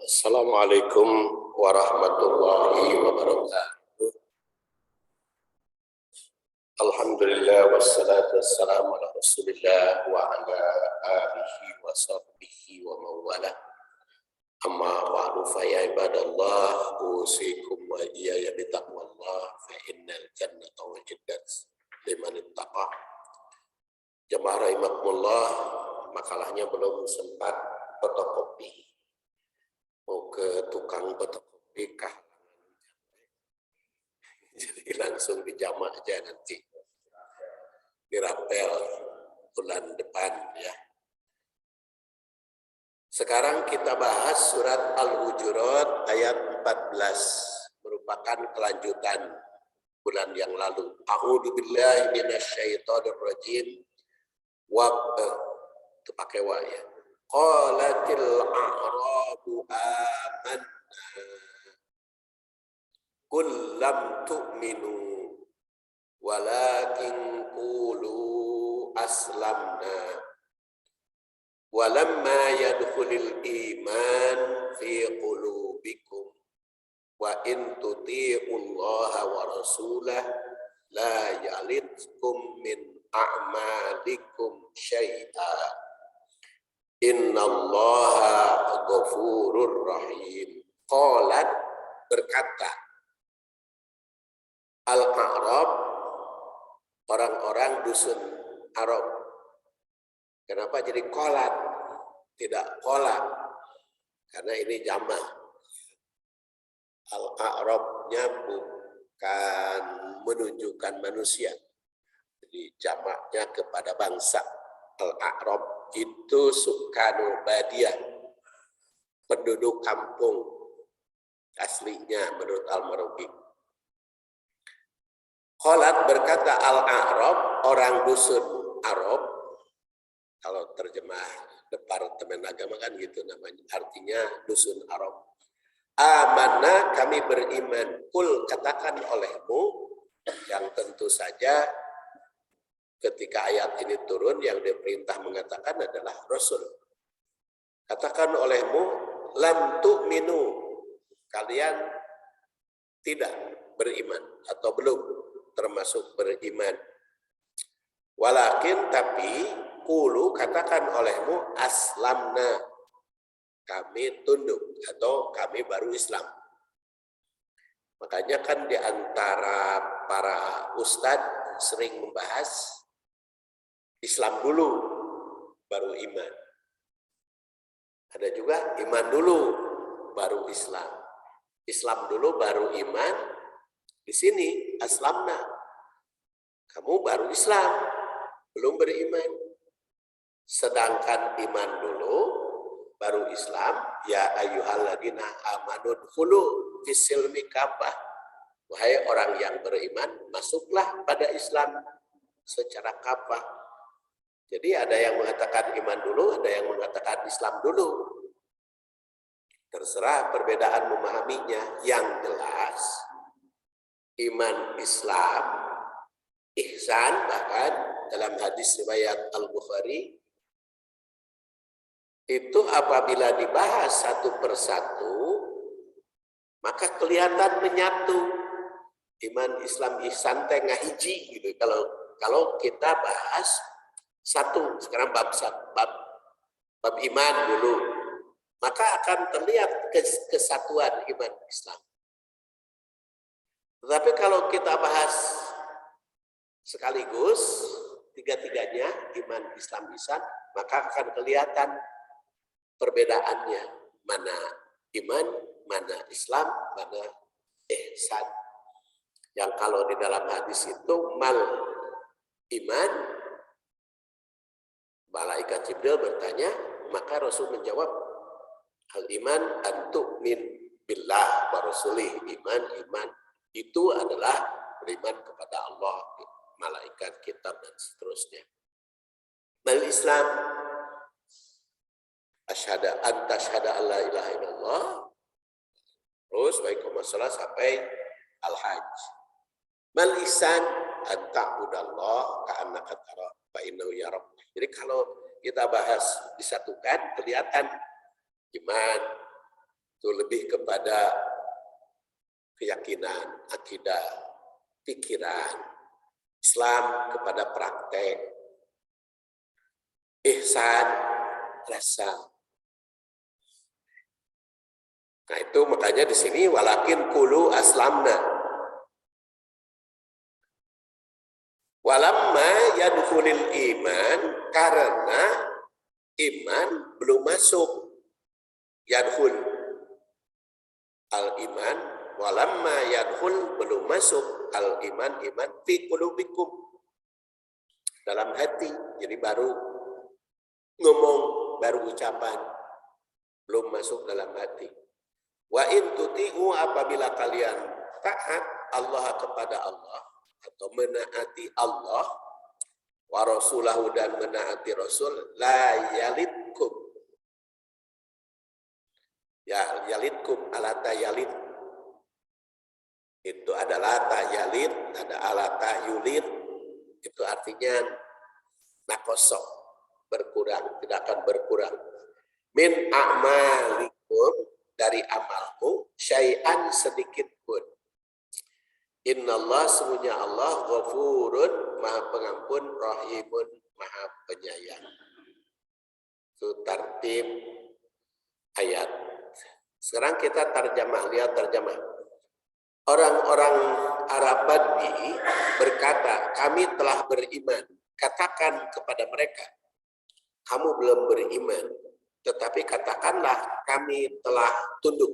Assalamualaikum warahmatullahi wabarakatuh. Alhamdulillah wassalatu wassalamu ala Rasulillah wa ala alihi wa sahbihi wa mawala. Amma ba'du fa ya ibadallah usikum wa iyaya bitaqwallah fa innal jannata wajiddat liman ittaqa. Jamaah rahimakumullah, makalahnya belum sempat fotokopi. Mau ke tukang fotokopi jadi langsung dijamak aja nanti dirapel bulan depan ya. Sekarang kita bahas surat Al-Hujurat ayat 14, merupakan kelanjutan bulan yang lalu. A'udzubillahi minasyaitonirrajim. Itu pakai wa ya. Qalatil a'rabu amanna qul lam tu'minu walakin qulu aslamna walamma yadkhulul iman fi qulubikum wa in tuti'ullaha wa rasulah la yalitkum min a'malikum syai'a innallaha ghafurur rahim. Qalat, berkata al-a'rab, orang-orang dusun Arab. Kenapa jadi qalat tidak qalat? Karena ini jamak. Al-a'rabnya bukan menunjukkan manusia, jadi jamaknya kepada bangsa. Al-a'rab itu sukanul badiyah, penduduk kampung aslinya menurut Al-Marughi. Qalat, berkata al-a'rab, orang dusun Arab. Kalau terjemah Departemen Agama kan gitu namanya, artinya dusun Arab. Amanna, kami beriman. Kul, katakan olehmu, yang tentu saja ketika ayat ini turun, yang diperintah mengatakan adalah Rasul. Katakan olehmu, lam tu'minu, kalian tidak beriman atau belum termasuk beriman. Walakin, tapi, qulu, katakan olehmu, aslamna, kami tunduk atau kami baru Islam. Makanya kan di antara para ustadz sering membahas Islam dulu, baru iman. Ada juga iman dulu, baru Islam. Islam dulu, baru iman. Di sini, aslamna. Kamu baru Islam, belum beriman. Sedangkan iman dulu, baru Islam. Ya ayyuhalladzina amanu dkhulu fis-silmi kafah. Wahai orang yang beriman, masuklah pada Islam secara kafah. Jadi ada yang mengatakan iman dulu, ada yang mengatakan Islam dulu. Terserah perbedaan memahaminya. Yang jelas, iman Islam, ihsan, bahkan dalam hadis riwayat Al-Bukhari, itu apabila dibahas satu persatu, maka kelihatan menyatu. Iman, Islam, ihsan, tengah hiji gitu. Kalau kita bahas satu, sekarang bab iman dulu, maka akan terlihat kesatuan iman Islam. Tetapi kalau kita bahas sekaligus tiga-tiganya, iman, Islam, ihsan, maka akan kelihatan perbedaannya, mana iman, mana Islam, mana ihsan. Yang kalau di dalam hadis itu mal iman, malaikat Jibril bertanya, maka Rasul menjawab, al-iman antu'min billah wa rasulih. Iman itu adalah beriman kepada Allah, malaikat, kitab, dan seterusnya. Mal Islam, asyhadu an tashhada alla ilaha illallah, terus wa'iqamassalah sampai al-hajj. Mal ihsan an ta'budallah ka'annaka tara fa innahu yarak. Jadi kalau kita bahas disatukan, kelihatan Iman itu lebih kepada keyakinan, akidah, pikiran. Islam kepada praktek. Ihsan, rasa. Nah itu makanya di sini walakin kulu aslamna. Walamma yadkhulul iman, karena iman belum masuk. Yadkhul al iman, walamma yadkhul belum masuk al iman, iman fi qulubikum, dalam hati. Jadi baru ngomong, baru ucapan, belum masuk dalam hati. Wa in tuti'u, apabila kalian taat Allah kepada Allah atau menaati Allah, wa rasulahu, dan menaati Rasul, la yalidkum. Ya, yalidkum, alata yalid. Itu ada lata yalid, ada alata yulid. Itu artinya nakosok, berkurang, tidak akan berkurang. Min a'malikum, dari amalmu, syai'an, sedikit pun. Innallah, sesungguhnya Allah, ghafurun, maha pengampun, rahimun, maha penyayang. Itu tartib ayat. Sekarang kita terjemah, lihat terjemah. Orang-orang Arab Badui berkata, kami telah beriman. Katakan kepada mereka, kamu belum beriman, tetapi katakanlah kami telah tunduk.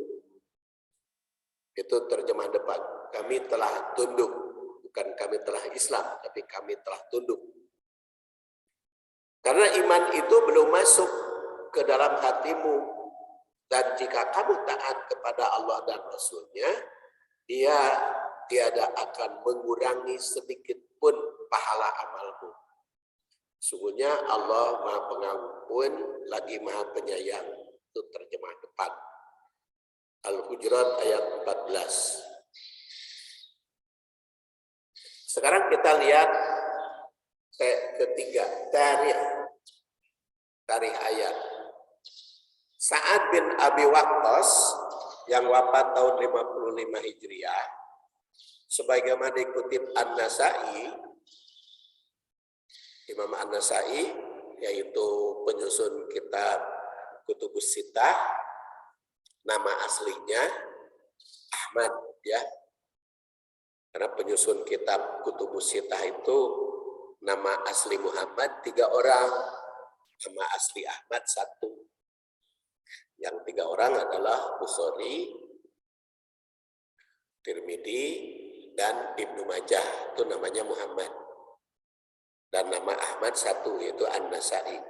Itu terjemah depan. Kami telah tunduk. Bukan kami telah Islam, tapi kami telah tunduk. Karena iman itu belum masuk ke dalam hatimu. Dan jika kamu taat kepada Allah dan Rasul-Nya, Dia tiada akan mengurangi sedikit pun pahala amalmu. Sungguhnya Allah Maha Pengampun lagi Maha Penyayang. Itu terjemah depan. Al-Hujurat ayat 14. Sekarang kita lihat ketiga, tarikh ayat. Sa'ad bin Abi Waqqas yang wafat tahun 55 Hijriah, sebagaimana dikutip An-Nasai, Imam An-Nasai, yaitu penyusun kitab Kutubus Sittah, nama aslinya Ahmad, ya. Karena penyusun kitab Kutubus Sittah itu nama asli Muhammad 3 orang, nama asli Ahmad 1. Yang 3 orang adalah Bukhari, Tirmidzi, dan Ibnu Majah. Itu namanya Muhammad. Dan nama Ahmad 1, yaitu An-Nasai.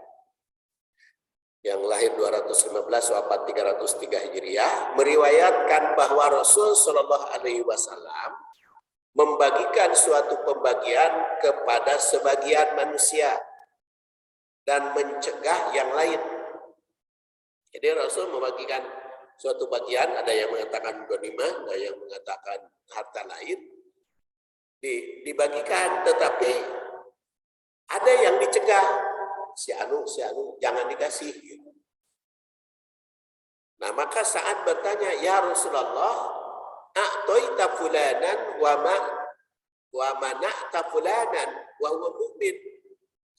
Yang lahir 215, wafat 303 Hijriah, meriwayatkan bahwa Rasul Shallallahu Alaihi Wasallam membagikan suatu pembagian kepada sebagian manusia dan mencegah yang lain. Jadi Rasul membagikan suatu bagian, ada yang mengatakan ghanimah, ada yang mengatakan harta lain, dibagikan, tetapi ada yang dicegah, si anu jangan dikasih. Nah maka saat bertanya, ya Rasulullah, a'toita fulanan wa mana'ta fulanan wa huwa mu'min.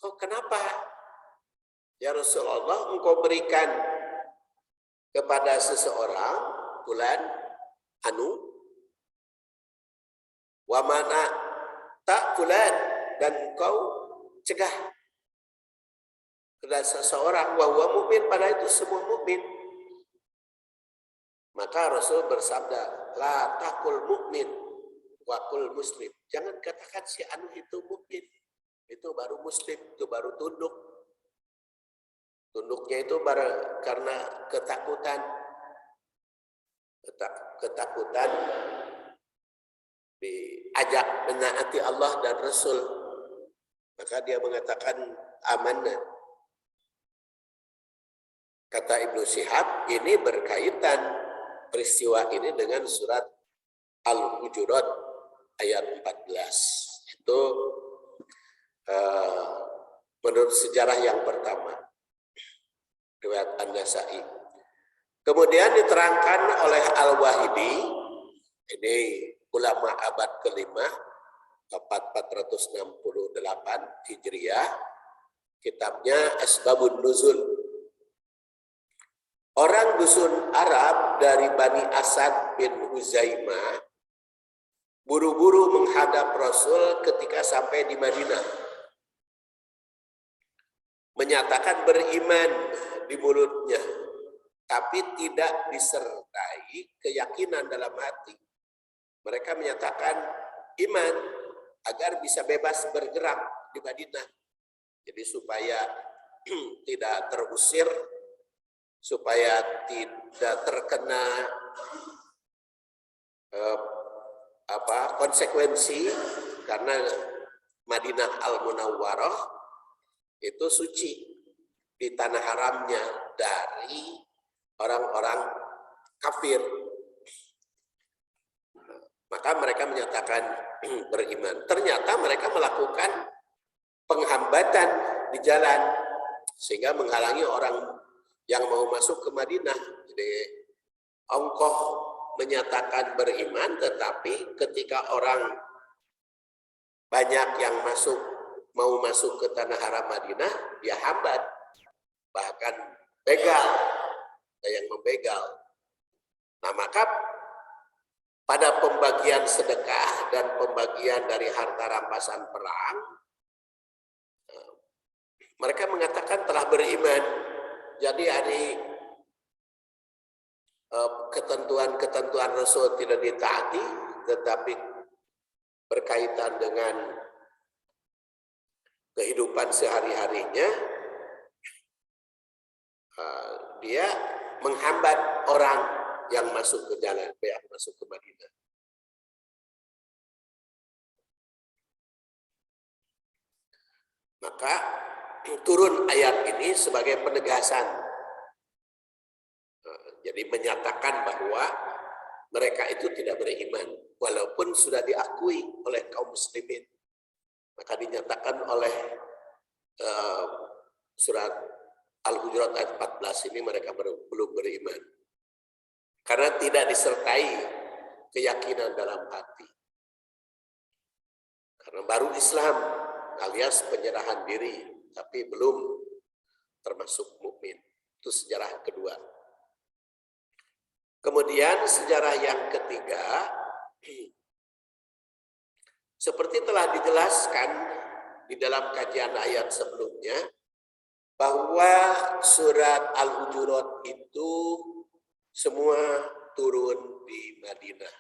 Oh kenapa? Ya Rasulullah, engkau berikan kepada seseorang fulan anu, wa mana tak fulan, dan engkau cegah kepada seseorang wa huwa mukmin, pada itu semua mukmin. Maka Rasul bersabda, la taqul mukmin wa qul muslim. Jangan katakan si anu itu mukmin, itu baru muslim, itu baru tunduk. Tunduknya itu karena ketakutan diajak menaati Allah dan Rasul. Maka dia mengatakan amanah. Kata Ibnu Syihab, ini berkaitan peristiwa ini dengan surat Al-Hujurat ayat 14. Itu menurut sejarah yang pertama, riwayat An-Nasai. Kemudian diterangkan oleh Al-Wahidi, ini ulama abad kelima, 468 Hijriah, kitabnya Asbabun Nuzul. Orang dusun Arab dari Bani Asad bin Huzaimah buru-buru menghadap Rasul ketika sampai di Madinah. Menyatakan beriman di mulutnya, tapi tidak disertai keyakinan dalam hati. Mereka menyatakan iman agar bisa bebas bergerak di Madinah. Jadi supaya tidak terusir, supaya tidak terkena konsekuensi, karena Madinah Al-Munawwarah itu suci di tanah haramnya dari orang-orang kafir. Maka mereka menyatakan beriman. Ternyata mereka melakukan penghambatan di jalan sehingga menghalangi orang yang mau masuk ke Madinah. Jadi ongkoh menyatakan beriman, tetapi ketika orang banyak yang mau masuk ke tanah haram Madinah, dia hambat, bahkan begal, ada yang membegal. Nah, maka pada pembagian sedekah dan pembagian dari harta rampasan perang, mereka mengatakan telah beriman. Jadi hari ketentuan-ketentuan Rasul tidak ditaati, tetapi berkaitan dengan kehidupan sehari-harinya, dia menghambat orang yang masuk ke jalan, yang masuk ke Madinah. Maka turun ayat ini sebagai penegasan. Jadi menyatakan bahwa mereka itu tidak beriman, walaupun sudah diakui oleh kaum muslimin. Maka dinyatakan oleh surat Al-Hujurat ayat 14 ini mereka belum beriman. Karena tidak disertai keyakinan dalam hati. Karena baru Islam alias penyerahan diri, tapi belum termasuk mukmin. Itu sejarah kedua. Kemudian sejarah yang ketiga, seperti telah dijelaskan di dalam kajian ayat sebelumnya, bahwa surat Al-Hujurat itu semua turun di Madinah.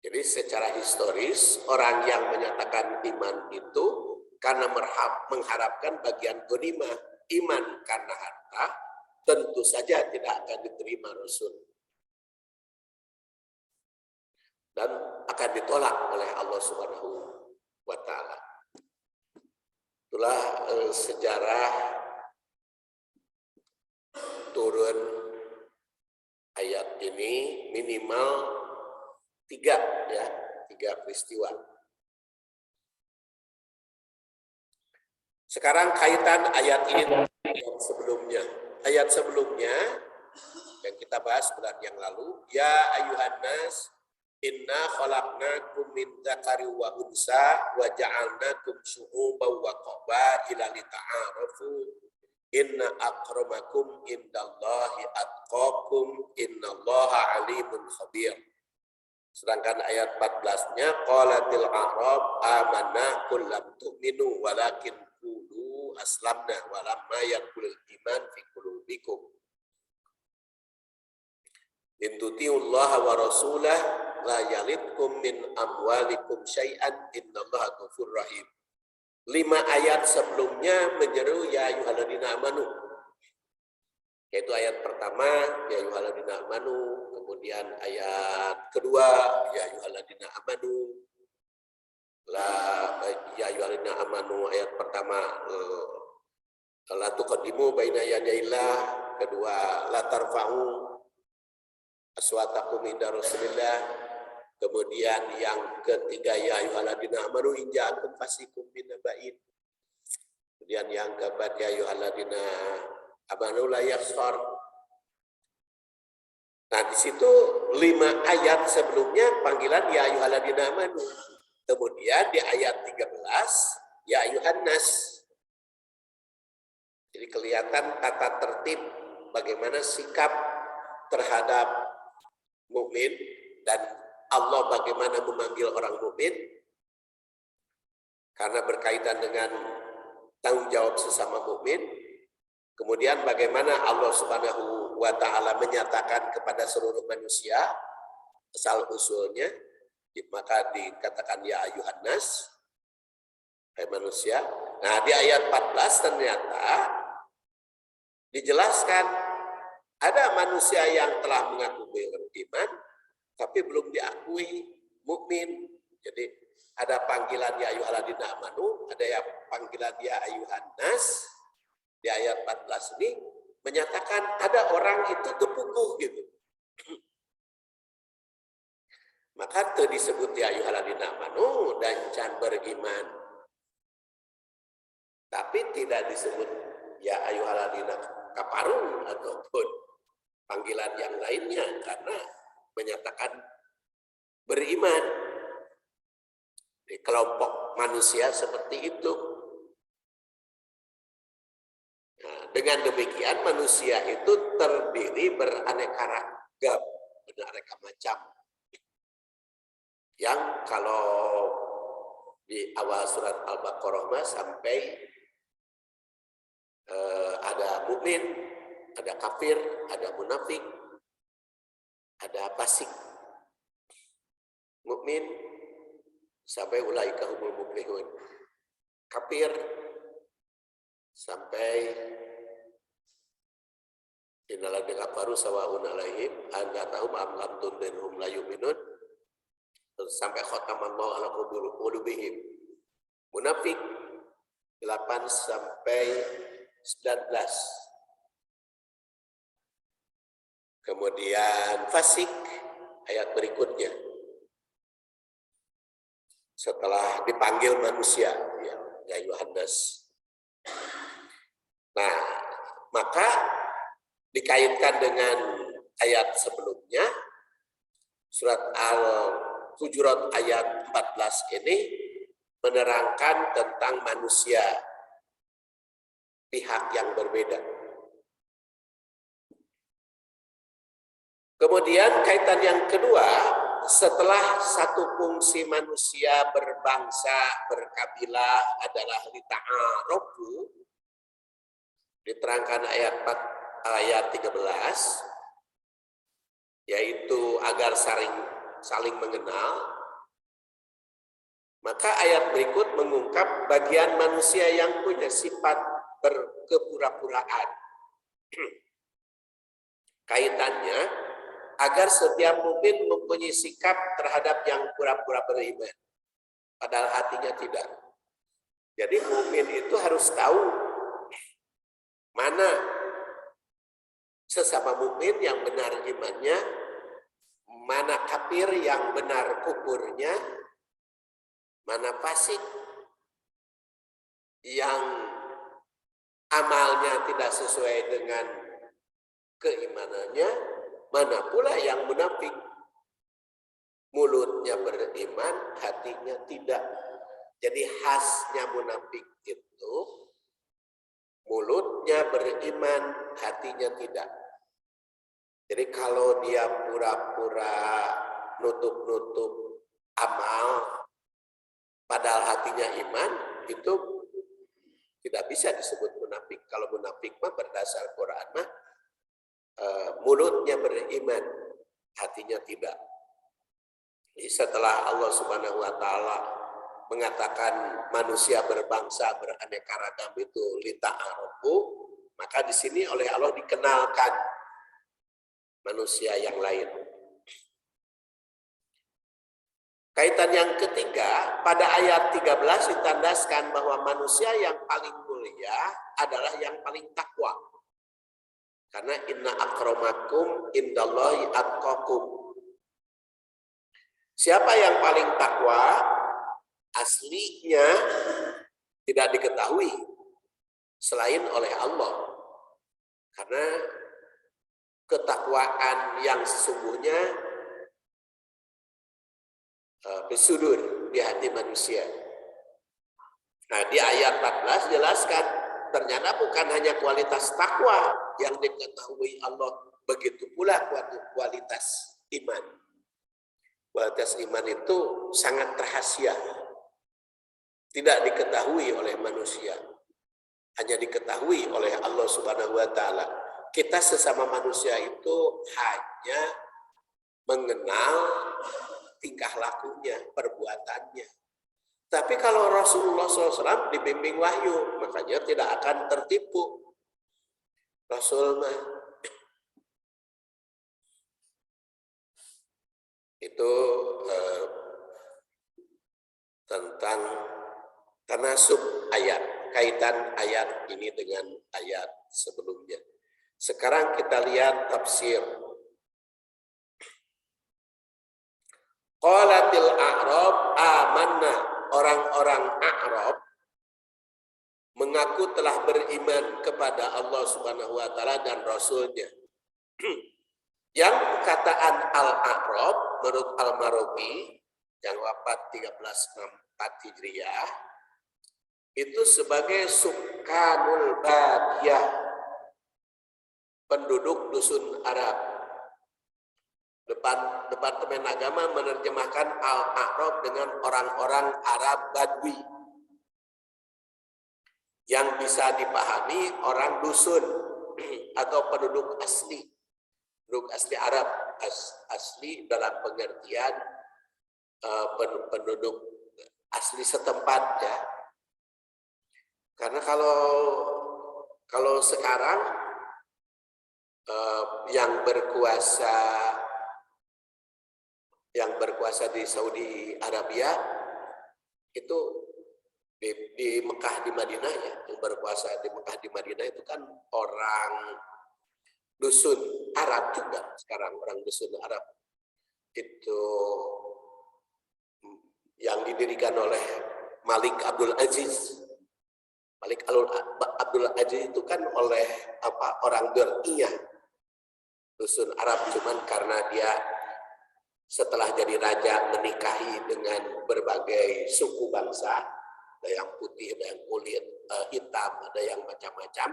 Jadi secara historis, orang yang menyatakan iman itu karena mengharapkan bagian ghanimah, iman karena harta, tentu saja tidak akan diterima Rasul. Dan akan ditolak oleh Allah Subhanahu wa Ta'ala. Itulah sejarah turun ayat ini minimal tiga peristiwa. Sekarang kaitan ayat ini dengan sebelumnya. Ayat sebelumnya yang kita bahas bulan yang lalu, ya ayuhan nas inna khalaqnakum min dzakari wa unsa wa ja'alnakum syu'uban wa qabaila lita'arafu inna akramakum indallahi atqakum innallaha alimun khabir. Sedangkan ayat 14-nya qalatil a'rab amanna qul lam tu'minu walakin qulu aslamna walamma yadkhulul iman fi qulubikum in tuti'ullaha wa rasulah la yalitkum min amwalikum syai'an innallaha ghafurur rahim. 5 ayat sebelumnya menyeru ya ayyuhalladzina amanu, yaitu ayat pertama ya ayyuhalladzina amanu, kemudian ayat kedua ya ayyuhalladzina amanu, ya ayyuhalladzina amanu ayat pertama la tuqaddimu baina yadayillah, kedua la tarfa'u aswatakum inda Rasulillah, kemudian yang ketiga ya ayyuhalladzina amanu in ja'akum fasiqun binaba'in, kemudian yang keempat ya ayyuhalladzina amanu la yakhsar. Nah, di situ 5 ayat sebelumnya panggilan ya ayyuhalladzina amanu. Kemudian di ayat 13 ya ayyuhan nas. Jadi kelihatan tata tertib bagaimana sikap terhadap mukmin dan Allah bagaimana memanggil orang mukmin karena berkaitan dengan tanggung jawab sesama mukmin. Kemudian bagaimana Allah Subhanahu wa taala menyatakan kepada seluruh manusia asal usulnya, maka dikatakan ya ayyuhan nas, hai manusia. Nah, di ayat 14 ternyata dijelaskan ada manusia yang telah mengaku beriman tapi belum diakui mukmin. Jadi ada panggilan ya ayyuhalladzina amanu, ada yang panggilan ya ayyuhan nas. Di ayat 14 ini menyatakan ada orang itu terpukuh gitu. Maka itu disebut ya ayyuhalladzina amanu dan can beriman. Tapi tidak disebut ya ayyuhalladzina kafaru ataupun panggilan yang lainnya karena menyatakan beriman. Di kelompok manusia seperti itu. Nah, dengan demikian manusia itu terdiri beraneka ragam, beraneka macam. Yang kalau di awal surat Al-Baqarah sampai ada mukmin, ada kafir, ada munafik, ada fasik. Mukmin sampai ulaika humul muflihun. Kafir sampai innalladzina kafaru sawa'un 'alaihim anzartahum am lam tunzirhum la yu'minun. Sampai khatamallahu 'ala qulubihim. Munafik 8 sampai 19. Kemudian fasik ayat berikutnya. Setelah dipanggil manusia ya Yohanes. Nah, maka dikaitkan dengan ayat sebelumnya, surat Al-Hujurat ayat 14 ini menerangkan tentang manusia pihak yang berbeda. Kemudian kaitan yang kedua, setelah satu fungsi manusia berbangsa, berkabilah adalah lita'arofu, diterangkan ayat 13, yaitu agar saling mengenal. Maka ayat berikut mengungkap bagian manusia yang punya sifat berkepura-puraan. Kaitannya agar setiap mukmin mempunyai sikap terhadap yang pura-pura beriman, padahal hatinya tidak. Jadi mukmin itu harus tahu mana sesama mukmin yang benar imannya, mana kafir yang benar kufurnya, mana fasik yang amalnya tidak sesuai dengan keimanannya, mana pula yang munafik. Mulutnya beriman, hatinya tidak. Jadi khasnya munafik itu mulutnya beriman, hatinya tidak. Jadi kalau dia pura-pura nutup-nutup amal, padahal hatinya iman, itu tidak bisa disebut munafik. Kalau munafik mah berdasar Quran mah mulutnya beriman, hatinya tidak. Jadi setelah Allah Subhanahu wa taala mengatakan manusia berbangsa beraneka ragam itu lita'arofu, maka di sini oleh Allah dikenalkan manusia yang lain. Kaitan yang ketiga, pada ayat 13 ditandaskan bahwa manusia yang paling mulia adalah yang paling takwa. Karena inna akramakum indallahi atqakum. Siapa yang paling takwa? Aslinya tidak diketahui selain oleh Allah. Karena ketakwaan yang sesungguhnya bersudur di hati manusia. Nah, di ayat 14 jelaskan ternyata bukan hanya kualitas takwa yang diketahui Allah, begitu pula kualitas iman. Kualitas iman itu sangat rahasia, tidak diketahui oleh manusia, hanya diketahui oleh Allah Subhanahu wa Ta'ala. Kita sesama manusia itu hanya mengenal tingkah lakunya, perbuatannya. Tapi kalau Rasulullah SAW dibimbing wahyu, makanya tidak akan tertipu. Rasul mah itu tentang tanasub ayat, kaitan ayat ini dengan ayat sebelumnya. Sekarang kita lihat tafsir. Qalatil a'rab amanna, orang-orang A'rab mengaku telah beriman kepada Allah Subhanahu wa Ta'ala dan Rasulnya. Yang perkataan Al-A'rab menurut Al-Marabi yang wafat 1364 Hijriah itu sebagai sukanul badiyah, penduduk dusun Arab. Departemen Agama menerjemahkan Al-A'rab dengan orang-orang Arab Badui yang bisa dipahami orang dusun atau penduduk asli. Penduduk asli Arab, asli dalam pengertian penduduk asli setempat ya. Karena kalau sekarang yang berkuasa di Saudi Arabia itu di Mekah di Madinah ya, yang berkuasa di Mekah di Madinah itu kan orang dusun Arab juga. Sekarang orang dusun Arab itu yang didirikan oleh Malik Abdul Aziz. Malik Abdul Aziz itu kan oleh orang Dur'iyah dusun Arab, cuman karena dia setelah jadi raja menikahi dengan berbagai suku bangsa, ada yang putih, ada yang kulit hitam, ada yang macam-macam,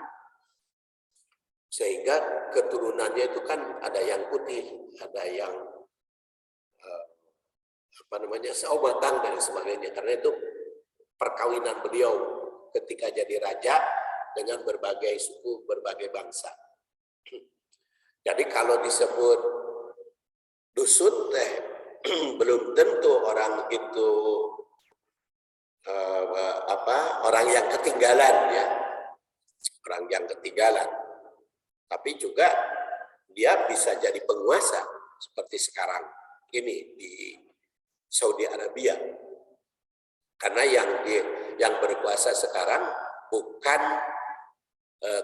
sehingga keturunannya itu kan ada yang putih, ada yang saubatang dan sebagainya. Karena itu perkawinan beliau ketika jadi raja dengan berbagai suku, berbagai bangsa. Jadi kalau disebut dusun belum tentu orang itu orang yang ketinggalan ya, orang yang ketinggalan. Tapi juga dia bisa jadi penguasa seperti sekarang ini di Saudi Arabia. Karena yang berkuasa sekarang bukan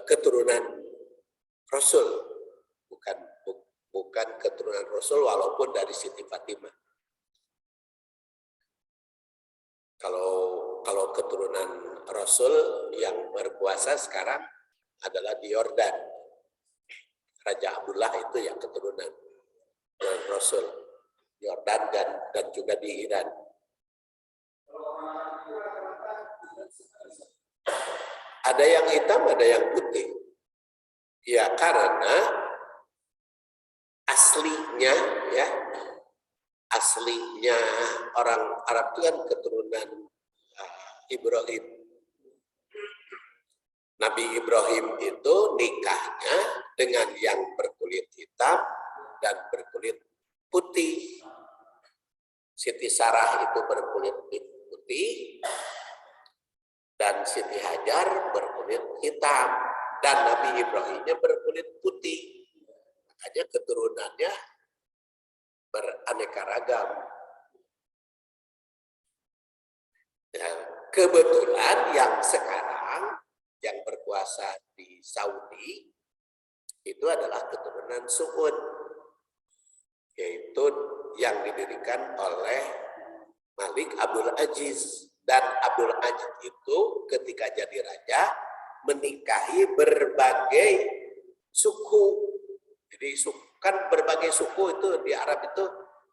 keturunan Rasul, bukan keturunan Rasul walaupun dari Siti Fatimah. Kalau keturunan Rasul yang berkuasa sekarang adalah di Yordan. Raja Abdullah itu yang keturunan Rasul. Yordan dan juga di Iran. Ada yang hitam, ada yang putih. Ya karena aslinya orang Arab itu kan keturunan Ibrahim. Nabi Ibrahim itu nikahnya dengan yang berkulit hitam dan berkulit putih. Siti Sarah itu berkulit putih dan Siti Hajar berkulit hitam dan Nabi Ibrahimnya berkulit putih. Makanya keturunannya beraneka ragam. Dan kebetulan yang sekarang yang berkuasa di Saudi itu adalah keturunan Suud, yaitu yang didirikan oleh Malik Abdul Aziz. Dan Abdul Aziz itu ketika jadi raja menikahi berbagai suku. Jadi kan berbagai suku itu di Arab itu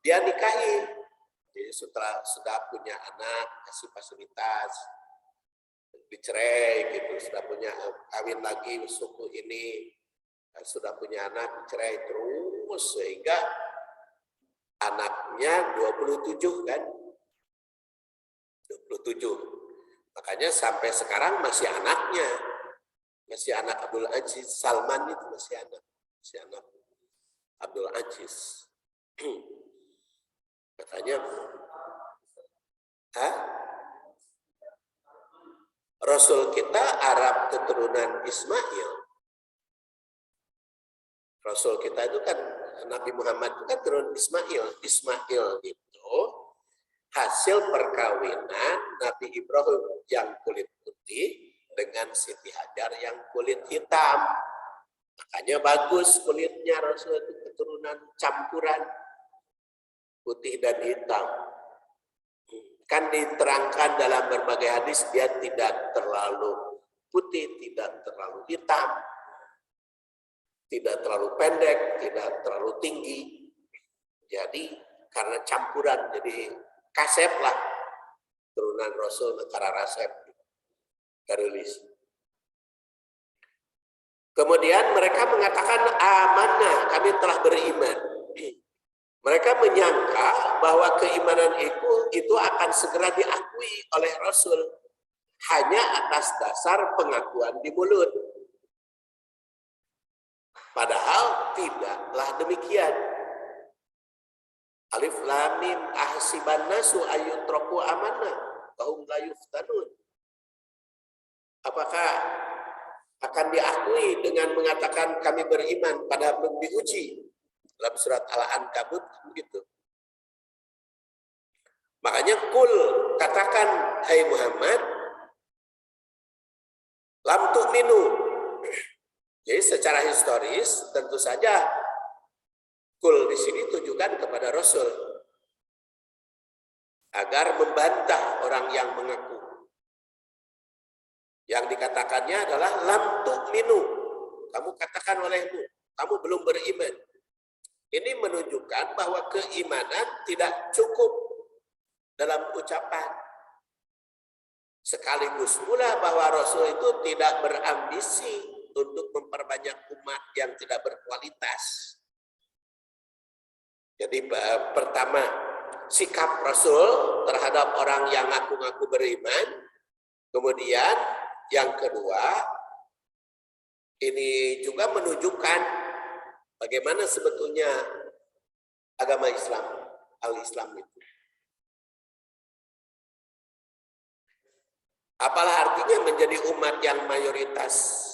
dia nikahi. Jadi setelah sudah punya anak, kasih fasilitas, dicerai gitu, sudah punya kawin lagi suku ini, sudah punya anak, dicerai terus sehingga anaknya 27 kan. 27. Makanya sampai sekarang masih anaknya. Masih anak Abdul Aziz. Salman itu masih anak Abdul Aziz. Katanya Rasul kita Arab keturunan Ismail. Rasul kita itu kan Nabi Muhammad itu kan turun Ismail. Ismail itu hasil perkawinan Nabi Ibrahim yang kulit putih dengan Siti Hajar yang kulit hitam. Makanya bagus kulitnya, Rasul itu keturunan campuran putih dan hitam. Kan diterangkan dalam berbagai hadis dia tidak terlalu putih, tidak terlalu hitam, tidak terlalu pendek, tidak terlalu tinggi. Jadi karena campuran, jadi kasep lah. Turunan Rasul negara rasep. Garulis. Kemudian mereka mengatakan amanah, kami telah beriman. Mereka menyangka bahwa keimanan itu akan segera diakui oleh Rasul hanya atas dasar pengakuan di mulut. Padahal tidaklah demikian. Alif lam mim ahsiban nasu ayyutraku amanah bahum la yuftanun. Apakah akan diakui dengan mengatakan kami beriman padahal belum diuji? Dalam surat Al-Ankabut begitu. Makanya kul katakan hai Muhammad lam tu'minu. Jadi secara historis tentu saja kul di sini tujukan kepada Rasul agar membantah orang yang mengaku. Yang dikatakannya adalah lam tu'minu. Kamu katakan olehmu, kamu belum beriman. Ini menunjukkan bahwa keimanan tidak cukup dalam ucapan. Sekaligus pula bahwa Rasul itu tidak berambisi untuk memperbanyak umat yang tidak berkualitas. Jadi pertama, sikap Rasul terhadap orang yang ngaku-ngaku beriman. Kemudian yang kedua, ini juga menunjukkan bagaimana sebetulnya agama Islam, al-Islam itu. Apalah artinya menjadi umat yang mayoritas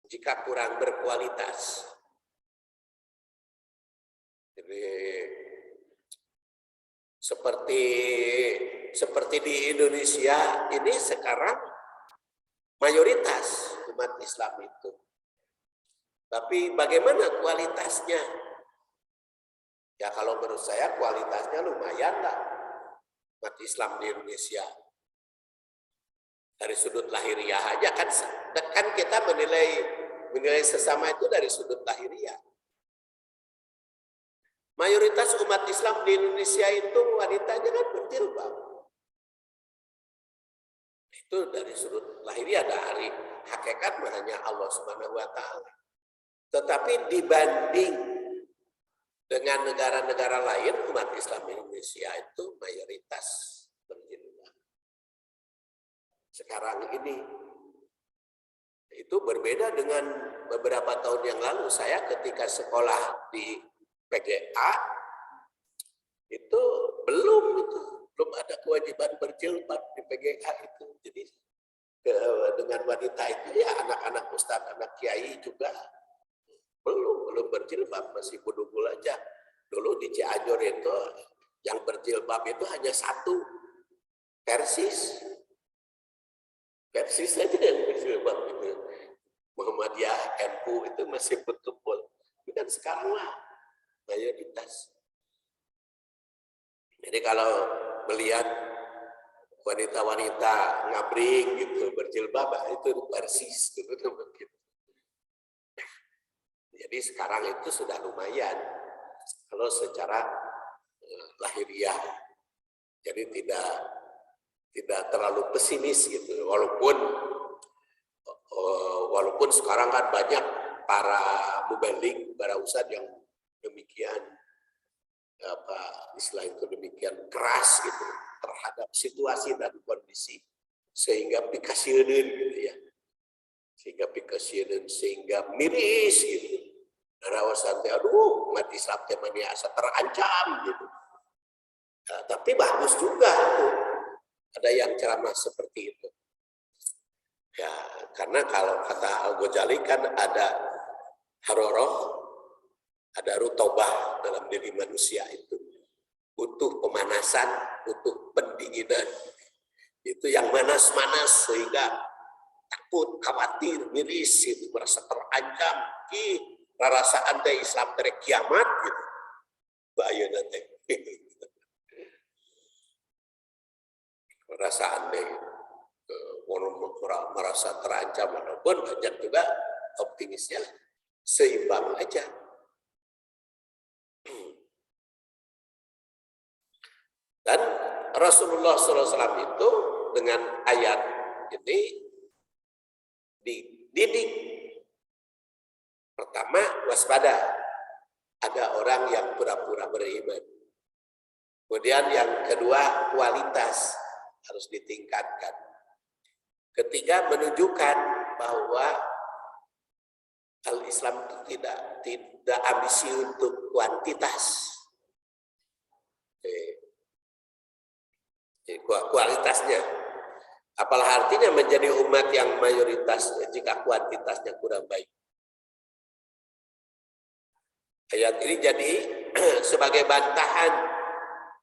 jika kurang berkualitas. Jadi seperti di Indonesia ini sekarang mayoritas umat Islam itu. Tapi bagaimana kualitasnya? Ya kalau menurut saya kualitasnya lumayan lah umat Islam di Indonesia. Dari sudut lahiriah aja kan kita menilai sesama itu dari sudut lahiriah. Mayoritas umat Islam di Indonesia itu wanitanya kan berjilbab. Itu dari sudut lahiriah, dari hakikat hanya Allah Subhanahu wa taala. Tetapi dibanding dengan negara-negara lain, umat Islam Indonesia itu mayoritas berjilbab. Sekarang ini itu berbeda dengan beberapa tahun yang lalu. Saya ketika sekolah di PGA itu belum ada kewajiban berjilbab di PGA itu. Jadi dengan wanita itu ya anak-anak ustadz, anak kiai juga belum berjilbab, masih budugul aja. Dulu di Cianjur itu yang berjilbab itu hanya satu, Persis saja yang berjilbab itu. Muhammadiyah, NU itu masih betul-betul. Dan sekarang lah mayoritas. Jadi kalau melihat wanita-wanita ngabring gitu berjilbab itu Persis gitu. Jadi sekarang itu sudah lumayan kalau secara lahiriah. Jadi tidak terlalu pesimis gitu. Walaupun sekarang kan banyak para mubalik, para ustadz yang demikian istilah itu demikian keras gitu terhadap situasi dan kondisi sehingga pikasieun gitu ya. Sehingga miris gitu. Narawasan teh aduh umat Islam teh asa terancam gitu. Nah, tapi bagus juga tuh. Ada yang ceramah seperti itu. Ya, karena kalau kata Al-Ghazali kan ada haroroh, ada rutobah dalam diri manusia itu. Butuh pemanasan, butuh pendinginan. Itu yang manas-manas sehingga takut, khawatir, miris, itu merasa terancam. Perasaan teh Islam terek kiamat gitu. Bahaya nanti. Perasaan teh merasa terancam, walaupun banyak juga optimisnya seimbang aja. Dan Rasulullah SAW itu dengan ayat ini dididik. Pertama, waspada. Ada orang yang pura-pura beriman. Kemudian yang kedua, kualitas harus ditingkatkan. Ketiga, menunjukkan bahwa al-Islam itu tidak ambisi untuk kuantitas. Kualitasnya. Apalah artinya menjadi umat yang mayoritas jika kuantitasnya kurang baik. Ayat ini jadi sebagai bantahan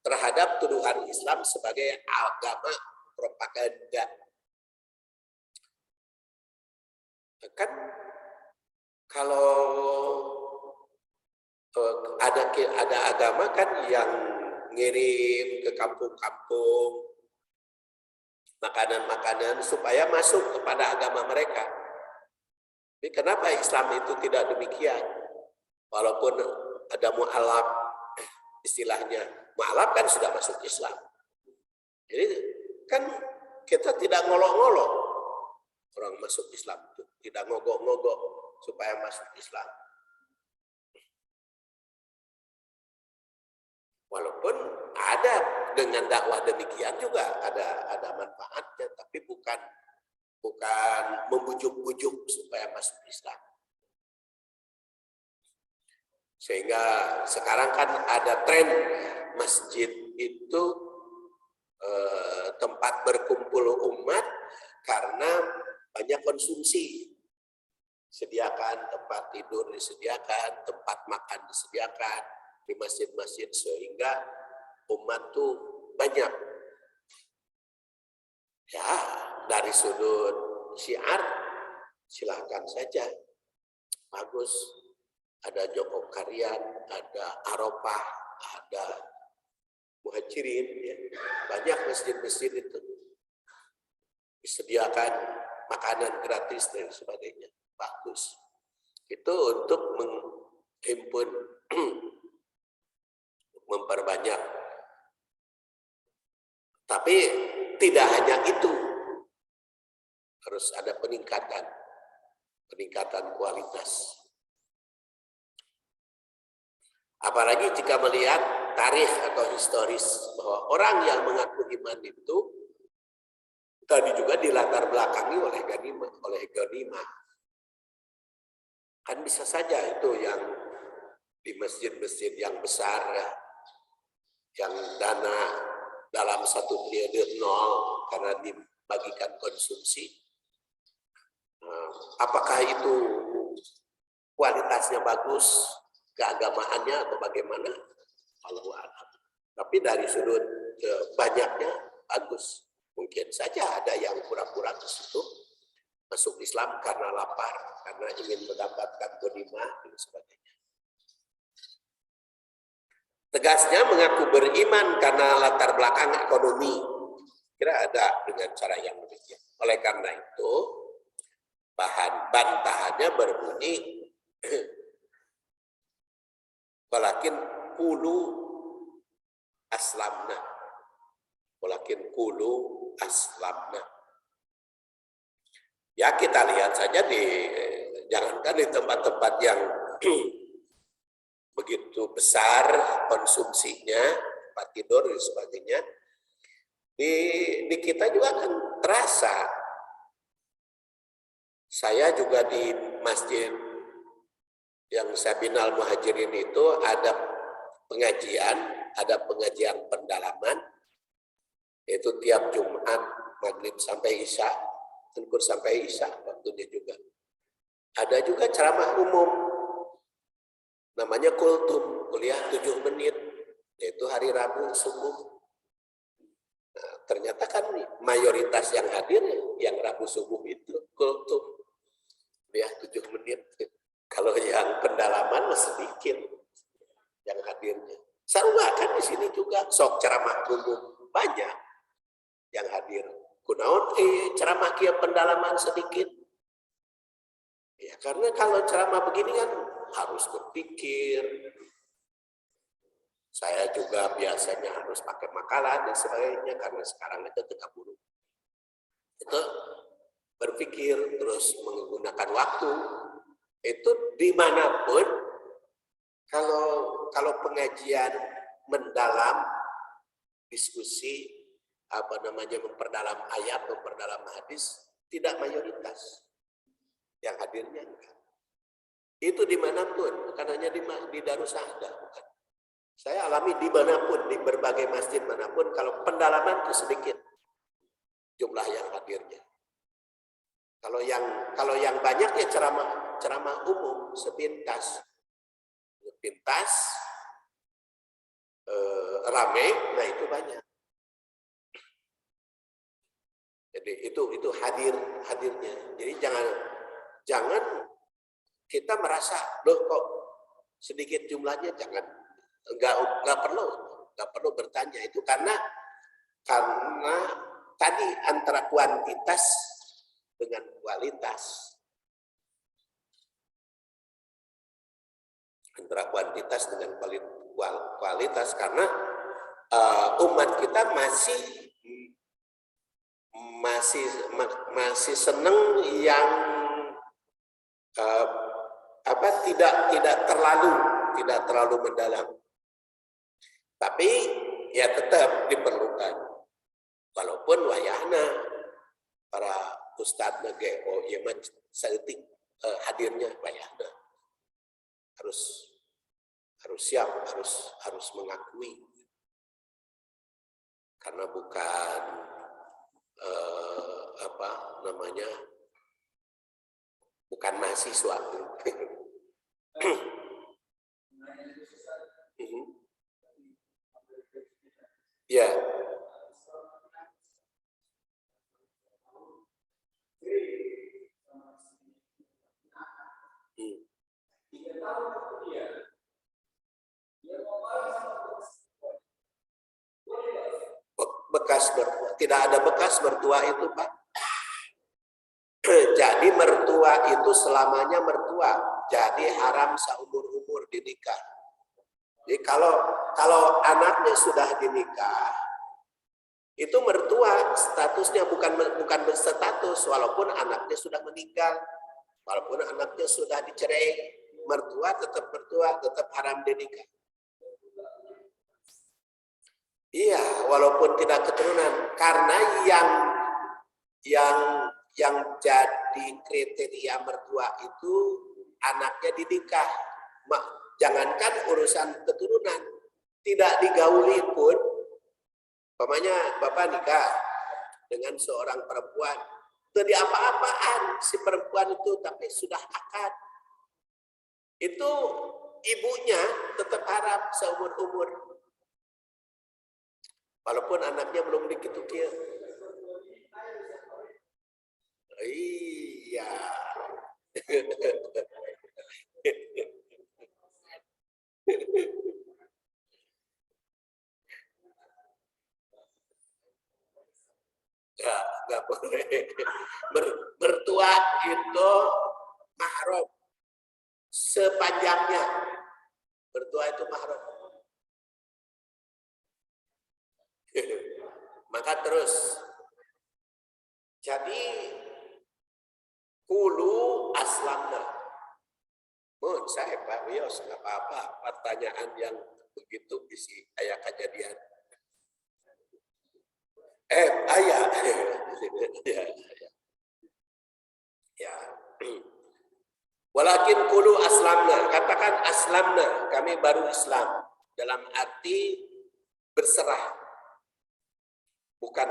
terhadap tuduhan Islam sebagai agama propaganda. Kan kalau ada agama kan yang ngirim ke kampung-kampung makanan-makanan supaya masuk kepada agama mereka. Tapi kenapa Islam itu tidak demikian? Walaupun ada mu'alaf, istilahnya mu'alaf kan sudah masuk Islam. Jadi kan kita tidak ngolok-ngolok orang masuk Islam, tidak ngogok-ngogok supaya masuk Islam. Walaupun ada dengan dakwah demikian juga ada manfaatnya, tapi bukan membujuk-bujuk supaya masuk Islam. Sehingga sekarang kan ada tren masjid itu tempat berkumpul umat karena banyak konsumsi. Sediakan tempat tidur disediakan, tempat makan disediakan di masjid-masjid sehingga umat tuh banyak. Ya, dari sudut syiar silahkan saja. Bagus. Ada Joko Karyan, ada Arafah, ada Muhajirin, ya. Banyak masjid-masjid itu disediakan makanan gratis dan sebagainya. Bagus. Itu untuk menghimpun, memperbanyak. Tapi tidak hanya itu, harus ada peningkatan kualitas. Apalagi jika melihat tarikh atau historis bahwa orang yang mengaku iman itu tadi juga dilatar belakangi oleh ghanimah. Kan bisa saja itu yang di masjid-masjid yang besar ya, yang dana dalam satu periode nol karena dibagikan konsumsi. Apakah itu kualitasnya bagus? Keagamaannya atau bagaimana? Allahu a'lam. Tapi dari sudut banyaknya bagus. Mungkin saja ada yang pura-pura ke situ masuk Islam karena lapar, karena ingin mendapatkan ghanimah dan sebagainya. Tegasnya mengaku beriman karena latar belakang ekonomi. Kira ada dengan cara yang demikian. Oleh karena itu bantahannya berbunyi walakin kulu aslamna. Walakin kulu aslamna. Ya kita lihat saja jangankan di tempat-tempat yang begitu besar konsumsinya, tempat tidur dan sebagainya. Di kita juga kan terasa. Saya juga di masjid yang Sabinal Muhajirin itu ada pengajian pendalaman, yaitu tiap Jumat maghrib sampai isya, tengkur sampai isya waktunya juga. Ada juga ceramah umum, namanya kultum, kuliah 7 menit, yaitu hari Rabu subuh. Nah, ternyata kan mayoritas yang hadir yang Rabu subuh itu kultum, kuliah 7 menit. Kalau yang pendalaman sedikit yang hadirnya. Sarua kan di sini juga sok ceramah umum banyak yang hadir. Kunaon ceramah kia pendalaman sedikit. Ya karena kalau ceramah begini kan harus berpikir. Saya juga biasanya harus pakai makalah dan sebagainya karena sekarang itu tengah buru. Itu berpikir terus menggunakan waktu. Itu dimanapun kalau pengajian mendalam, diskusi memperdalam ayat, memperdalam hadis, tidak mayoritas yang hadirnya enggak. Itu dimanapun, bukan hanya di Darussaada, bukan. Saya alami dimanapun, di berbagai masjid manapun, kalau pendalaman itu sedikit jumlah yang hadirnya. Kalau yang banyak ya ceramah umum sepintas rame, nah itu banyak. Jadi itu hadirnya. Jadi jangan kita merasa loh kok sedikit jumlahnya, jangan, nggak perlu bertanya itu karena tadi antara kuantitas dengan kualitas. Antara kuantitas dengan kualitas karena umat kita masih seneng yang tidak terlalu mendalam. Tapi ya tetap diperlukan. Walaupun wayahna para ustadz nage ieu mah saeutik hadirnya wayahna. Harus siap, harus mengakui. Karena bukan bukan mahasiswa. Ya. Tidak ada bekas mertua itu, Pak. Jadi mertua itu selamanya mertua. Jadi haram seumur-umur dinikah. Jadi kalau anaknya sudah dinikah, itu mertua statusnya bukan berstatus walaupun anaknya sudah meninggal, walaupun anaknya sudah dicerai, mertua, tetap haram dinikah. Iya, walaupun tidak keturunan, karena yang jadi kriteria mertua itu anaknya dinikah. Jangankan urusan keturunan, tidak digauli pun, umpamanya bapak nikah dengan seorang perempuan, tidak apa-apaan si perempuan itu, tapi sudah akad, itu ibunya tetap haram seumur-umur. Walaupun anaknya belum diketukia. Iya. Ya, nggak boleh. Mertua itu mahram sepanjangnya. Mertua itu mahram. Maka terus, jadi kulu aslamna. Mun saya Pak Wios nggak apa-apa. Pertanyaan yang begitu isi ayat kejadian. Ayat. Ya. Walakin kulu aslamna. Katakan aslamna. Kami baru Islam. Dalam arti berserah. Bukan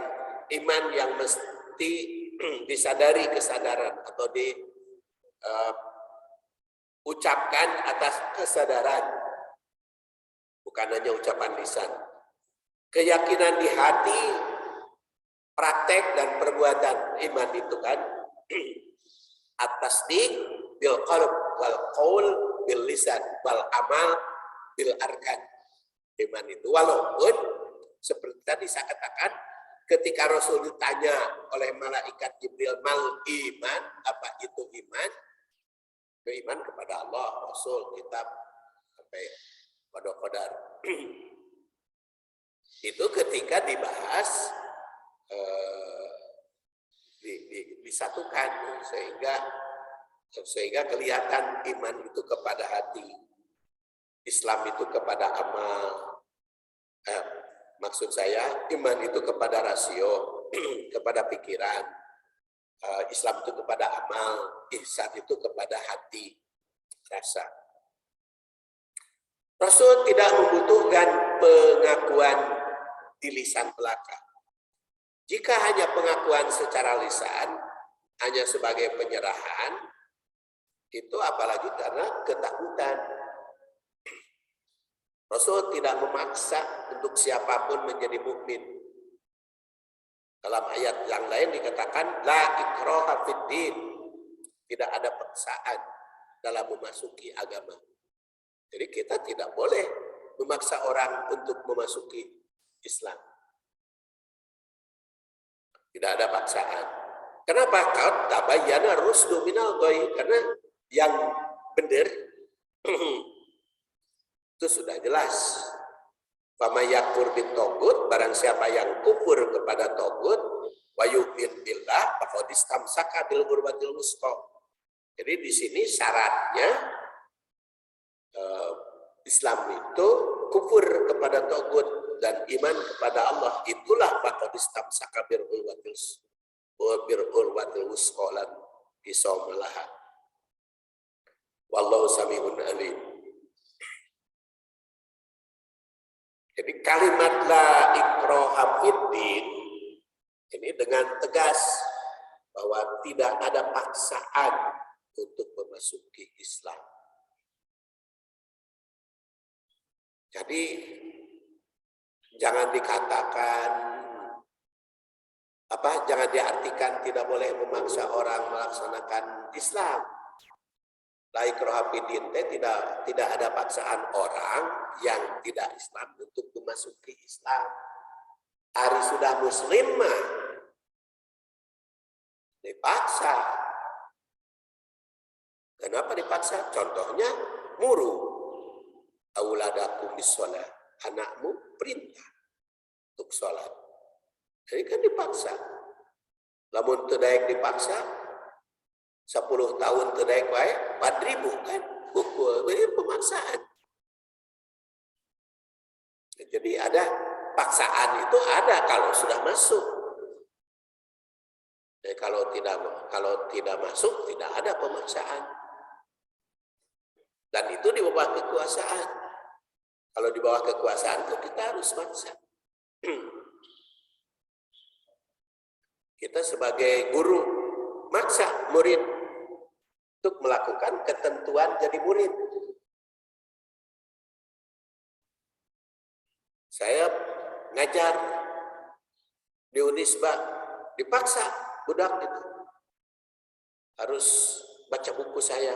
iman yang mesti disadari kesadaran atau diucapkan atas kesadaran, bukan hanya ucapan lisan. Keyakinan di hati, praktek dan perbuatan iman itu kan atas di bil qalb wal qaul bil lisan wal amal bil arkan. Iman itu walaupun seperti tadi saya katakan, ketika Rasul ditanya oleh malaikat Jibril, mal iman, apa itu iman? Beriman kepada Allah, Rasul, kitab, sampai qadar. Itu ketika dibahas, disatukan, sehingga kelihatan iman itu kepada hati, Islam itu kepada amal. Maksud saya, iman itu kepada rasio, kepada pikiran, Islam itu kepada amal, ihsan itu kepada hati, rasa. Rasul tidak membutuhkan pengakuan di lisan belaka. Jika hanya pengakuan secara lisan, hanya sebagai penyerahan, itu apalagi karena ketakutan. Rasul tidak memaksa untuk siapapun menjadi mukmin. Dalam ayat yang lain dikatakan la ikraha fid din. Tidak ada paksaan dalam memasuki agama. Jadi kita tidak boleh memaksa orang untuk memasuki Islam. Tidak ada paksaan. Kenapa? Qad tabayyana rusdu minal ghayy. Karena yang benar itu sudah jelas. Fama yakfur bit togut, barang siapa yang kufur kepada togut, wa yu'min billah, faqad istamsaka bil urwatil wusqa. Jadi di sini syaratnya Islam itu kufur kepada togut dan iman kepada Allah. Itulah faqad istamsaka bil urwatil wusqa lan bisawmalaha. Wallahu sami'un alim. Jadi kalimat la ikraha fiddin ini dengan tegas bahwa tidak ada paksaan untuk memasuki Islam. Jadi jangan dikatakan jangan diartikan tidak boleh memaksa orang melaksanakan Islam. La ikraha fiddin tidak ada paksaan orang yang tidak Islam untuk memasuki Islam. Hari sudah muslim mah dipaksa. Kenapa dipaksa? Contohnya muru auladakum bis-shalah. Anakmu perintah untuk sholat. Jadi kan dipaksa. Lamun teu daek dipaksa 10 tahun terdaik baik, 4.000 kan, pukul, ini pemaksaan. Jadi ada paksaan itu ada kalau sudah masuk. Dan kalau tidak masuk tidak ada pemaksaan. Dan itu di bawah kekuasaan. Kalau di bawah kekuasaan itu kita harus maksa. Kita sebagai guru maksa murid untuk melakukan ketentuan jadi murid. Saya ngajar di Unisba, dipaksa budak itu harus baca buku saya.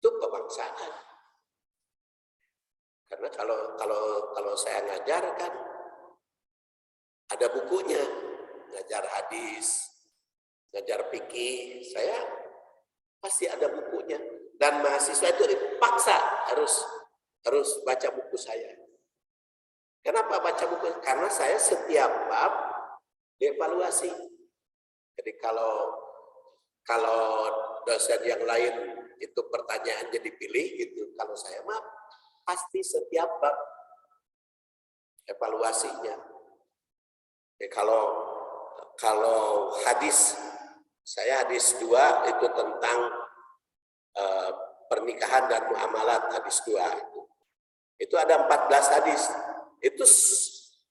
Itu pemaksaan. Karena kalau saya ngajar kan ada bukunya, ngajar hadis, ngajar fikih, saya pasti ada bukunya. Dan mahasiswa itu dipaksa harus harus baca buku saya. Kenapa baca buku? Karena saya setiap bab dievaluasi. Jadi kalau dosen yang lain itu pertanyaannya dipilih gitu, kalau saya mah pasti setiap bab evaluasinya. Jadi kalau hadis, saya hadis 2 itu tentang pernikahan dan muamalat, hadis 2 itu ada 14 hadis, itu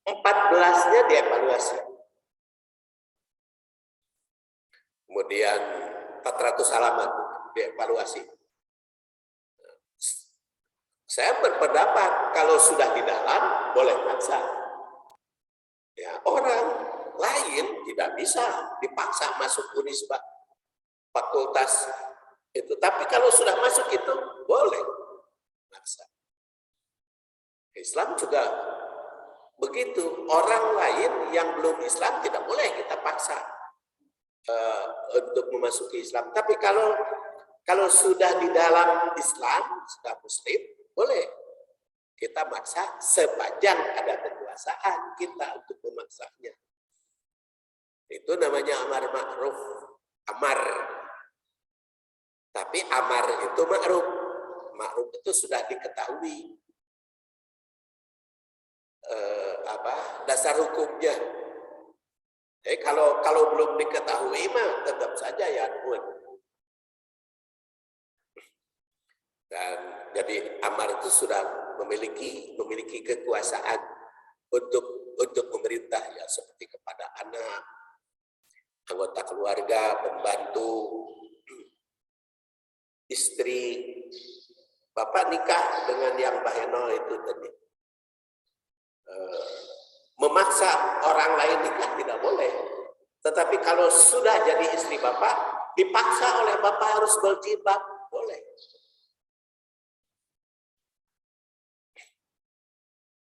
14-nya dievaluasi. Kemudian 400 halaman dievaluasi. Saya berpendapat kalau sudah di dalam boleh maksa. Ya, orang lain tidak bisa dipaksa masuk Unisba fakultas itu. Tapi kalau sudah masuk itu boleh maksa. Islam juga begitu. Orang lain yang belum Islam tidak boleh kita paksa untuk memasuki Islam. Tapi kalau sudah di dalam Islam, sudah Muslim, boleh kita maksa sepanjang ada kekuasaan kita untuk memaksanya. Itu namanya amar ma'ruf. Amar. Tapi amar itu ma'ruf. Ma'ruf itu sudah diketahui dasar hukumnya. Jadi kalau belum diketahui mah tetap saja ya nuhun. Dan jadi amar itu sudah memiliki kekuasaan untuk pemerintah ya, seperti kepada anak, anggota keluarga, pembantu, istri. Bapak nikah dengan yang Baheno itu tadi. Memaksa orang lain nikah tidak boleh. Tetapi kalau sudah jadi istri Bapak, dipaksa oleh Bapak harus berjilbab, boleh.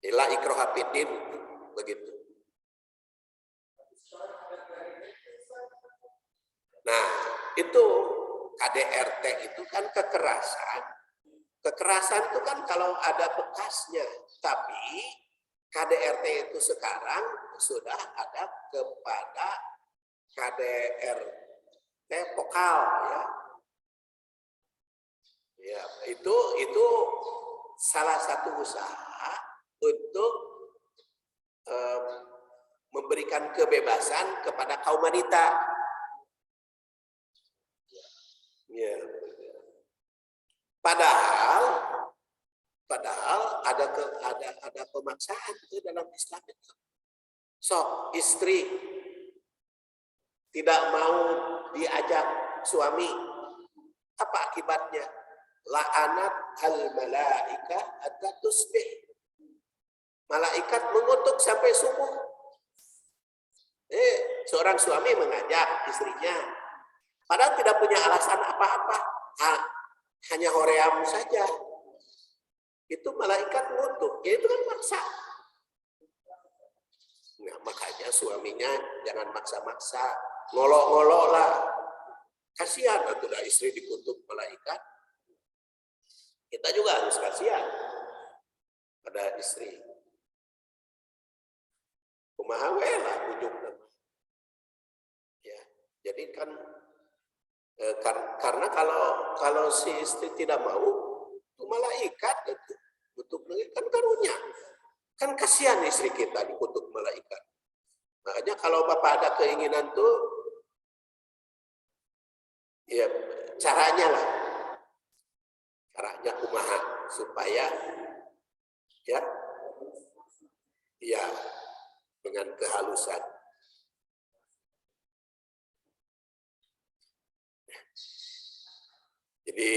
Ila ikraha fiddin, begitu. Nah, itu KDRT itu kan kekerasan. Kekerasan itu kan kalau ada bekasnya, tapi KDRT itu sekarang sudah ada kepada KDRT vokal ya. Ya, itu salah satu usaha untuk memberikan kebebasan kepada kaum wanita. Ya. Padahal ada pemaksaan itu dalam Islam itu. So, istri tidak mau diajak suami, apa akibatnya? La'anat al-malaika hatta tusbih. Malaikat mengutuk sampai subuh. Seorang suami mengajak istrinya, padahal tidak punya alasan apa-apa, hanya hoream saja. Itu malaikat mengutuk, ya itu kan maksa. Nah, makanya suaminya jangan maksa-maksa, ngolok-ngolok lah. Kasihan atau istri dikutuk malaikat. Kita juga harus kasihan pada istri. Kumaha we lah ujung nama. Ya, jadi kan karena kalau si istri tidak mau, itu malaikat itu kutuk kan karunia. Kan kasihan istri kita dikutuk malaikat. Makanya kalau Bapak ada keinginan tuh, ya caranya lah. Caranya kumaha supaya ya dengan kehalusan. Jadi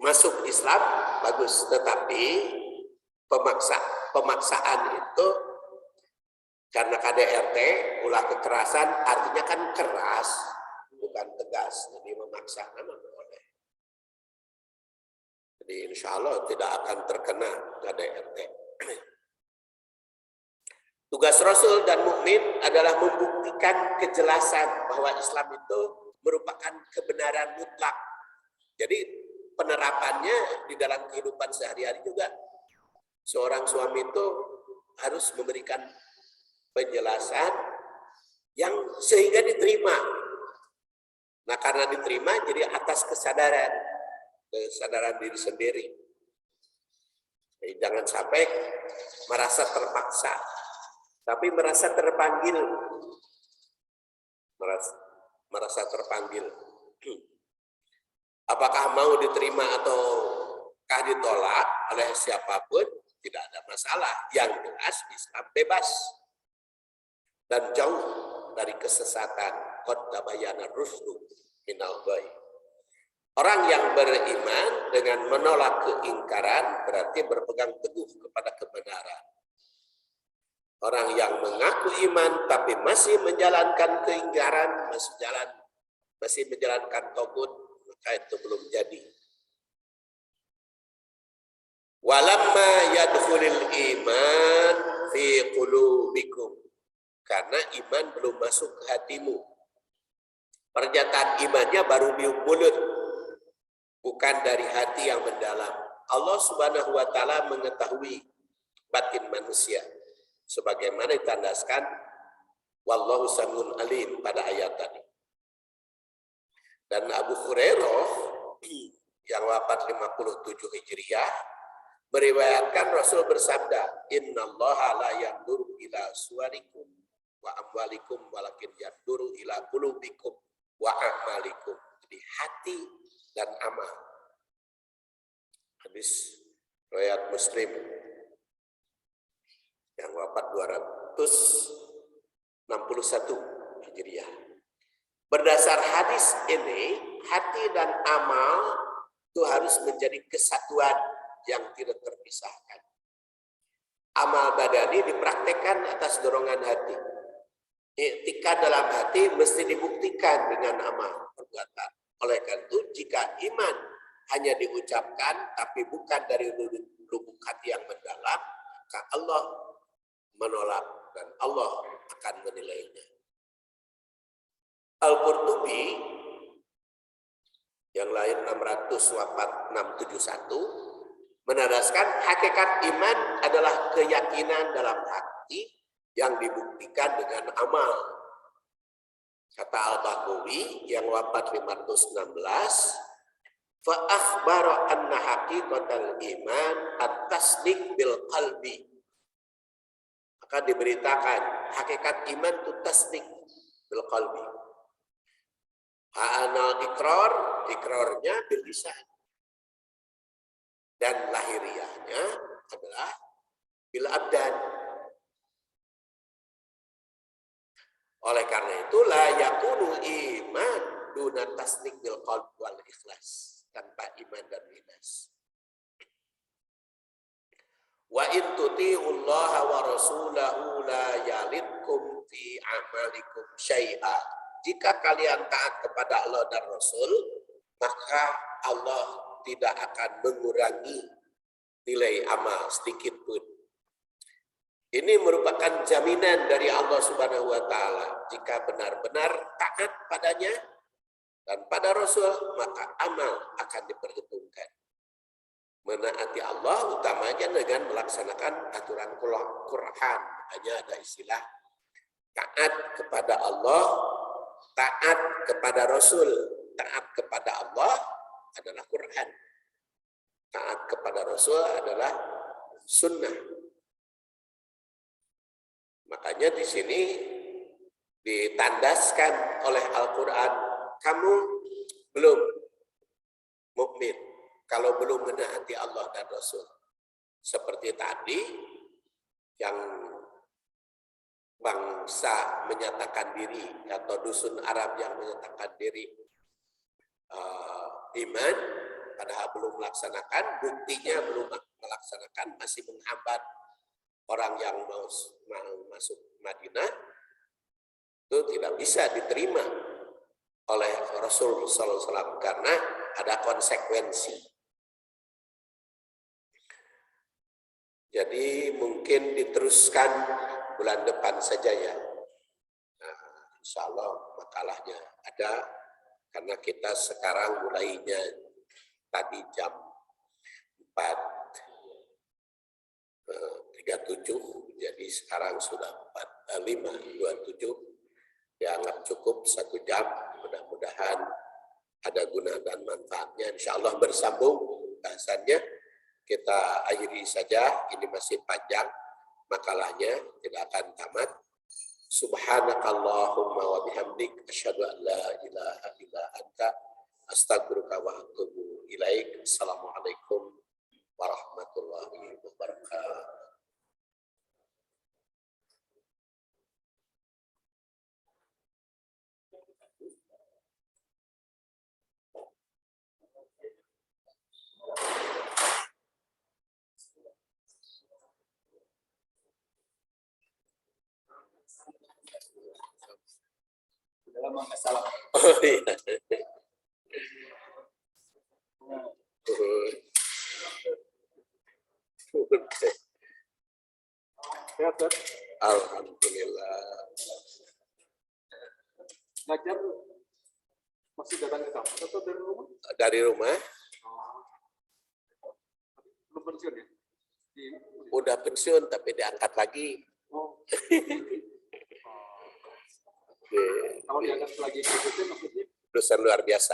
masuk Islam bagus, tetapi pemaksaan itu karena KDRT ulah kekerasan artinya kan keras, bukan tegas. Jadi memaksa memang boleh. Jadi insya Allah tidak akan terkena KDRT. Tugas Rasul dan mukmin adalah membuktikan kejelasan bahwa Islam itu merupakan kebenaran mutlak. Jadi penerapannya di dalam kehidupan sehari-hari juga Seorang suami itu harus memberikan penjelasan yang sehingga diterima. Nah, karena diterima jadi atas kesadaran diri sendiri. Jadi jangan sampai merasa terpaksa, tapi merasa terpanggil. Merasa terpanggil. Apakah mau diterima ataukah ditolak oleh siapapun, tidak ada masalah. Yang jelas Islam bebas dan jauh dari kesesatan. Qad tabayyana rusdu minal ghayy. Orang yang beriman dengan menolak keingkaran berarti berpegang teguh kepada kebenaran. Orang yang mengaku iman tapi masih menjalankan keingkaran, masih menjalankan tagut, maka itu belum jadi. Walamma yadkhulul iman fi qulubikum, karena iman belum masuk ke hatimu. Pernyataan imannya baru di mulut, bukan dari hati yang mendalam. Allah Subhanahu wa taala mengetahui batin manusia sebagaimana ditandaskan wallahu samiun alim pada ayat tadi. Dan Abu Hurairah yang wafat 57 Hijriah meriwayatkan Rasul bersabda, innallaha la yanzuru ila suwarikum wa amwalikum walakin yanzuru ila qulubikum wa a'malikum. Jadi hati dan amal. Hadis riwayat Muslim yang wafat 261 Hijriah. Berdasar hadis ini, hati dan amal itu harus menjadi kesatuan yang tidak terpisahkan. Amal badani dipraktekkan atas dorongan hati. Iktikad dalam hati mesti dibuktikan dengan amal perbuatan. Oleh karena itu, jika iman hanya diucapkan tapi bukan dari lubuk hati yang mendalam, maka Allah menolak dan Allah akan menilainya. Al-Qurtubi yang lahir 600 wafat 671 menandaskan hakikat iman adalah keyakinan dalam hati yang dibuktikan dengan amal. Kata Al-Baghawi yang wafat 516, fa akhbara anna haqiqatal iman at-tasdiq bil qalbi. Maka diberitakan hakikat iman itu tasdik bil qalbi. Ha'anal ikrarnya bil lisan. Dan lahiriahnya adalah bil abdan. Oleh karena itu la yakunu iman duna tasdik bil qalbi wal ikhlas. Tanpa iman dan ikhlas. Wa in tuti'ullaha wa rasulahu la yalidkum fi amalikum syai'a. Jika kalian taat kepada Allah dan Rasul, maka Allah tidak akan mengurangi nilai amal sedikit pun. Ini merupakan jaminan dari Allah Subhanahu wa taala. Jika benar-benar taat padanya dan pada Rasul, maka amal akan diperhitungkan. Menaati Allah utamanya dengan melaksanakan aturan Quran. Hanya ada istilah taat kepada Allah, taat kepada Rasul. Taat kepada Allah adalah Quran. Taat kepada Rasul adalah sunnah. Makanya di sini ditandaskan oleh Al-Quran, kamu belum mukmin kalau belum menaati Allah dan Rasul. Seperti tadi yang bangsa menyatakan diri atau dusun Arab yang menyatakan diri iman, padahal belum melaksanakan, buktinya belum melaksanakan, masih menghambat orang yang mau masuk Madinah, itu tidak bisa diterima oleh Rasul SAW karena ada konsekuensi. Jadi mungkin diteruskan bulan depan saja ya. Nah, insya Allah makalahnya ada, karena kita sekarang mulainya tadi jam 4 37, jadi sekarang sudah 5:27, dianggap cukup 1 jam. Mudah-mudahan ada guna dan manfaatnya. Insya Allah bersambung bahasannya. Kita akhiri saja, ini masih panjang makalahnya, tidak akan tamat. Subhanakallahumma wa bihamdik, asyhadu an la ilaha illa anta, astaghfiruka wa atubu ilaik. Assalamualaikum warahmatullahi wabarakatuh. Lama nggak salah. Oh iya. Sehat, Dok? Alhamdulillah. Ngajar masih datang ke kampus atau dari rumah? Dari rumah. Belum pensiun ya? Udah pensiun tapi diangkat lagi. Oh. Oke. Kalau diangkat lagi maksudnya? Dosen luar biasa.